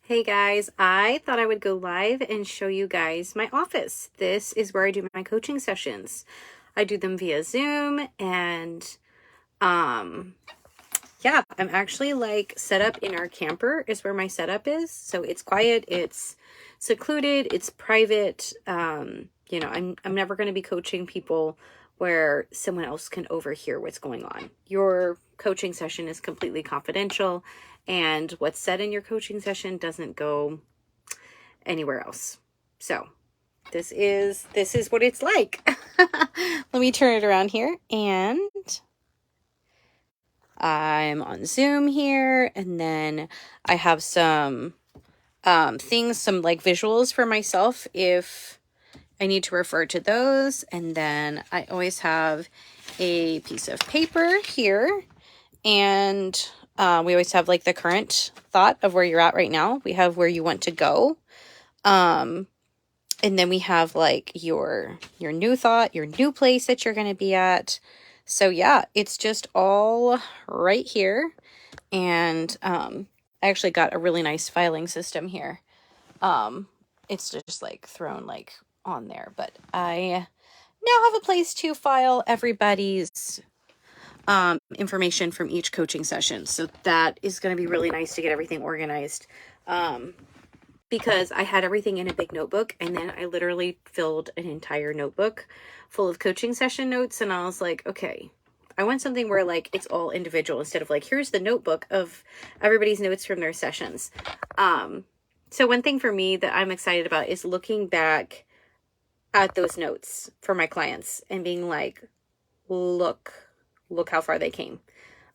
Hey guys, I thought I would go live and show you guys my office. This is where I do my coaching sessions. I do them via Zoom and yeah, I'm actually like set up in our camper is where my setup is. So it's quiet, it's secluded, it's private. I'm never going to be coaching people where someone else can overhear what's going on. Your coaching session is completely confidential, and what's said in your coaching session doesn't go anywhere else. So this is what it's like. Let me turn it around here, and I'm on Zoom here, and then I have some things, some like visuals for myself if I need to refer to those. And then I always have a piece of paper here, and we always have like the current thought of where you're at right now. We have where you want to go. And then we have like your new thought, your new place that you're going to be at. So yeah, it's just all right here. And I actually got a really nice filing system here. It's just like thrown like on there, but I now have a place to file everybody's information from each coaching session. So that is going to be really nice to get everything organized. Because I had everything in a big notebook, and then I literally filled an entire notebook full of coaching session notes, and I was like, okay, I want something where like it's all individual instead of like, here's the notebook of everybody's notes from their sessions. So one thing for me that I'm excited about is looking back at those notes for my clients and being like, look how far they came.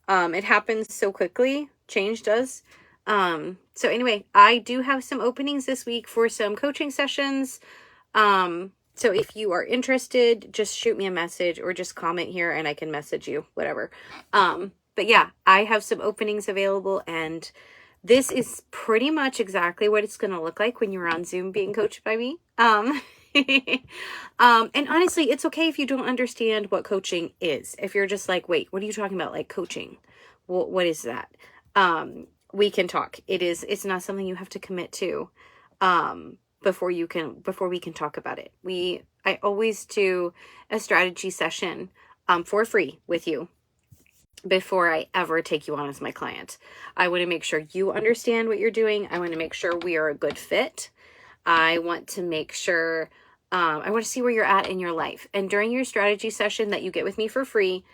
It happens so quickly. Change does. So anyway, I do have some openings this week for some coaching sessions. So if you are interested, just shoot me a message or just comment here and I can message you, whatever. But yeah, I have some openings available, and this is pretty much exactly what it's going to look like when you're on Zoom being coached by me. And honestly, it's okay if you don't understand what coaching is. If you're just like, wait, what are you talking about? Like coaching? What is that? We can talk. It's not something you have to commit to, before we can talk about it. I always do a strategy session, for free with you before I ever take you on as my client. I want to make sure you understand what you're doing. I want to make sure we are a good fit. I want to make sure, I want to see where you're at in your life. And during your strategy session that you get with me for free,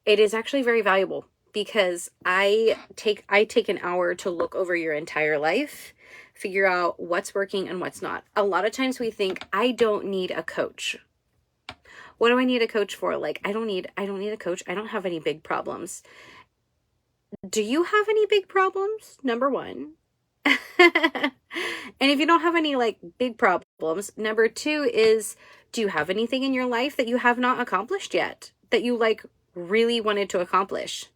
it is actually very valuable because I take an hour to look over your entire life, figure out what's working and what's not. A lot of times we think, I don't need a coach. What do I need a coach for? Like, I don't need a coach. I don't have any big problems. Do you have any big problems? Number one. And if you don't have any like big problems, number two is, do you have anything in your life that you have not accomplished yet, that you like really wanted to accomplish,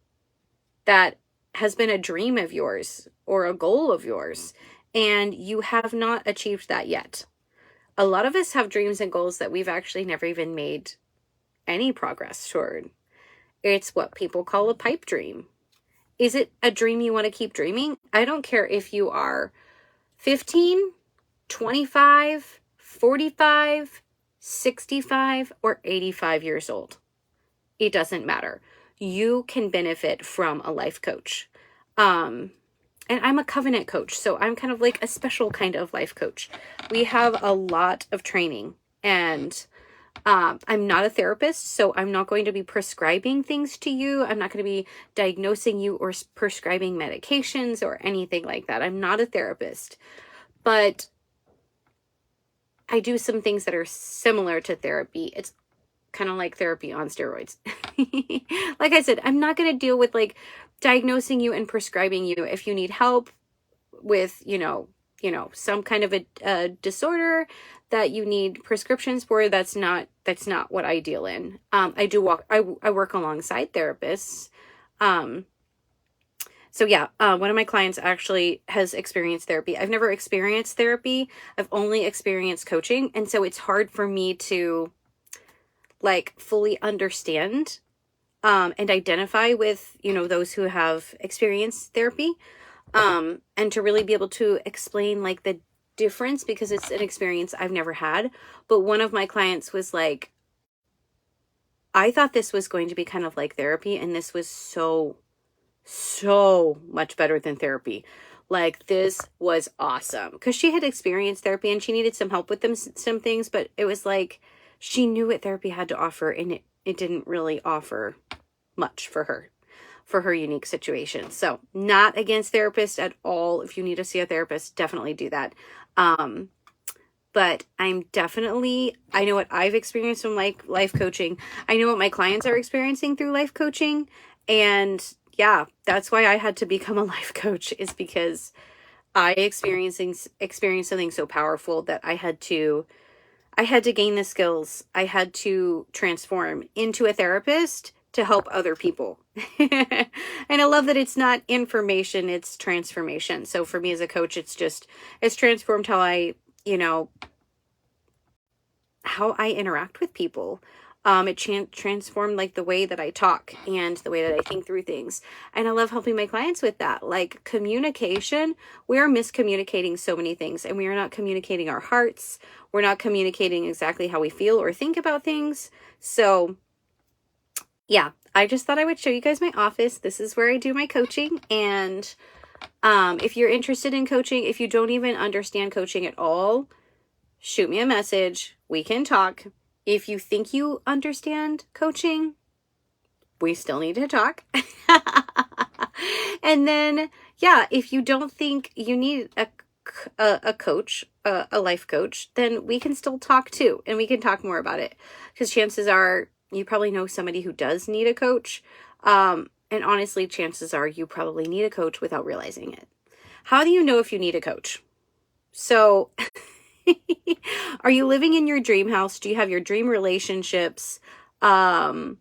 that has been a dream of yours or a goal of yours, and you have not achieved that yet? A lot of us have dreams and goals that we've actually never even made any progress toward. It's what people call a pipe dream. Is it a dream you want to keep dreaming? I don't care if you are 15, 25, 45, 65, or 85 years old. It doesn't matter. You can benefit from a life coach. And I'm a covenant coach, so I'm kind of like a special kind of life coach. We have a lot of training, and I'm not a therapist, so I'm not going to be prescribing things to you. I'm not going to be diagnosing you or prescribing medications or anything like that. I'm not a therapist, but I do some things that are similar to therapy. It's kind of like therapy on steroids. Like I said, I'm not going to deal with like diagnosing you and prescribing you. If you need help with, some kind of a disorder that you need prescriptions for, that's not what I deal in. I work alongside therapists. So yeah, one of my clients actually has experienced therapy. I've never experienced therapy. I've only experienced coaching. And so it's hard for me to like fully understand, and identify with, those who have experienced therapy. and to really be able to explain like the difference, because it's an experience I've never had. But one of my clients was like, I thought this was going to be kind of like therapy, and this was so much better than therapy. Like, this was awesome, because she had experienced therapy and she needed some help with some things, but it was like she knew what therapy had to offer, and it didn't really offer much for her unique situation. So not against therapists at all. If you need to see a therapist, definitely do that. But I know what I've experienced from like life coaching. I know what my clients are experiencing through life coaching. And yeah, that's why I had to become a life coach, is because I experienced something so powerful that I had to gain the skills. I had to transform into a therapist to help other people. And I love that it's not information, it's transformation. So for me as a coach, it's transformed how I interact with people. It transformed like the way that I talk and the way that I think through things. And I love helping my clients with that. Like, communication, we are miscommunicating so many things, and we are not communicating our hearts. We're not communicating exactly how we feel or think about things. So yeah, I just thought I would show you guys my office. This is where I do my coaching. And if you're interested in coaching, if you don't even understand coaching at all, shoot me a message. We can talk. If you think you understand coaching, we still need to talk. And then, yeah, if you don't think you need a coach, a life coach, then we can still talk too. And we can talk more about it, because chances are you probably know somebody who does need a coach. And honestly, chances are you probably need a coach without realizing it. How do you know if you need a coach? So are you living in your dream house? Do you have your dream relationships? Do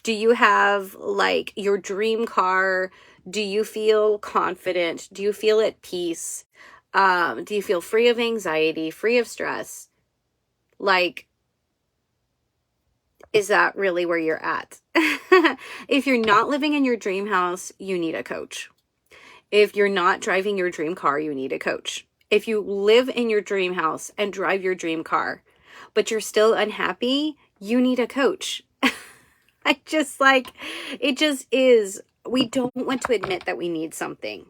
you have like your dream car? Do you feel confident? Do you feel at peace? Do you feel free of anxiety, free of stress? Like, is that really where you're at? If you're not living in your dream house, you need a coach. If you're not driving your dream car, you need a coach. If you live in your dream house and drive your dream car, but you're still unhappy, you need a coach. It just is. We don't want to admit that we need something.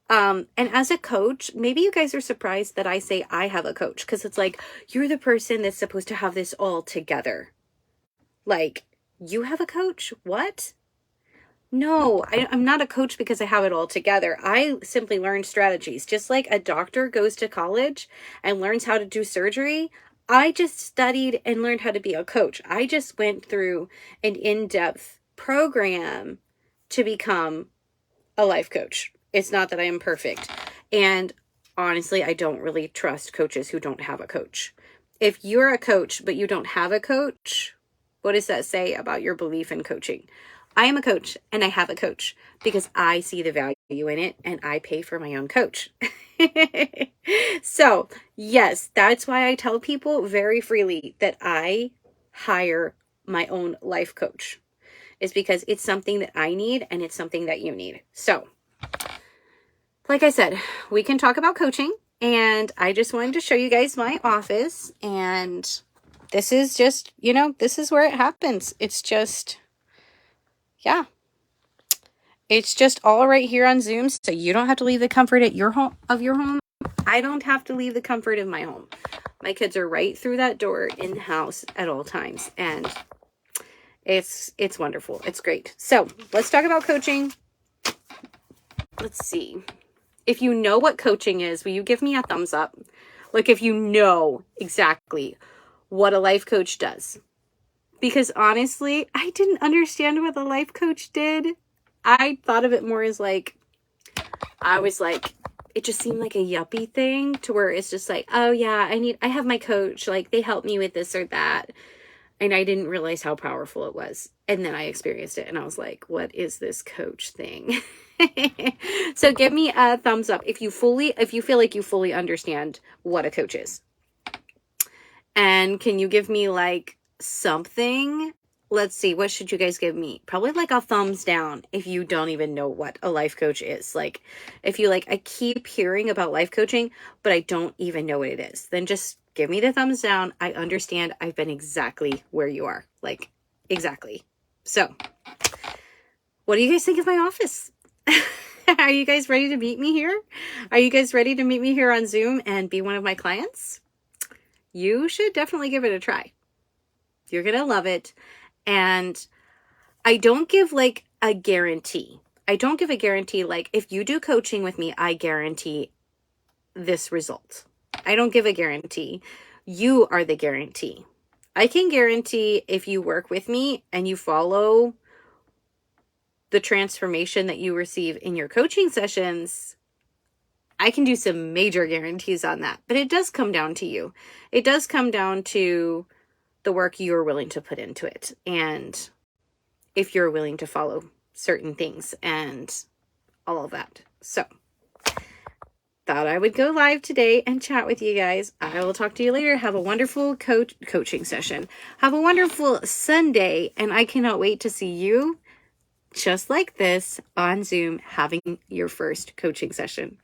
And as a coach, maybe you guys are surprised that I say I have a coach, because it's like, you're the person that's supposed to have this all together. Like, you have a coach? What? No, I'm not a coach because I have it all together. I simply learned strategies. Just like a doctor goes to college and learns how to do surgery, I just studied and learned how to be a coach. I just went through an in-depth program to become a life coach. It's not that I am perfect. And honestly, I don't really trust coaches who don't have a coach. If you're a coach but you don't have a coach, what does that say about your belief in coaching? I am a coach, and I have a coach because I see the value in it, and I pay for my own coach. So yes, that's why I tell people very freely that I hire my own life coach, is because it's something that I need, and it's something that you need. So like I said, we can talk about coaching, and I just wanted to show you guys my office, and this is just, this is where it happens. It's just, yeah, it's just all right here on Zoom. So you don't have to leave the comfort at your home. I don't have to leave the comfort of my home. My kids are right through that door in the house at all times. And it's wonderful. It's great. So let's talk about coaching. Let's see. If you know what coaching is, will you give me a thumbs up? Like, if you know exactly what a life coach does. Because honestly, I didn't understand what the life coach did. I thought of it more as like, it just seemed like a yuppie thing, to where it's just like, oh yeah, I have my coach, like they help me with this or that. And I didn't realize how powerful it was. And then I experienced it and I was like, what is this coach thing? So give me a thumbs up if you feel like you fully understand what a coach is. And can you give me like something, let's see, what should you guys give me? Probably like a thumbs down if you don't even know what a life coach is. Like, if you like, I keep hearing about life coaching, but I don't even know what it is, then just give me the thumbs down. I understand. I've been exactly where you are. Like, exactly. So, what do you guys think of my office? Are you guys ready to meet me here? Are you guys ready to meet me here on Zoom and be one of my clients? You should definitely give it a try. You're going to love it. And I don't give like a guarantee. I don't give a guarantee like if you do coaching with me, I guarantee this result. I don't give a guarantee. You are the guarantee. I can guarantee if you work with me and you follow the transformation that you receive in your coaching sessions, I can do some major guarantees on that. But it does come down to you. It does come down to the work you're willing to put into it. And if you're willing to follow certain things and all of that. So, thought I would go live today and chat with you guys. I will talk to you later. Have a wonderful coaching session. Have a wonderful Sunday. And I cannot wait to see you just like this on Zoom having your first coaching session.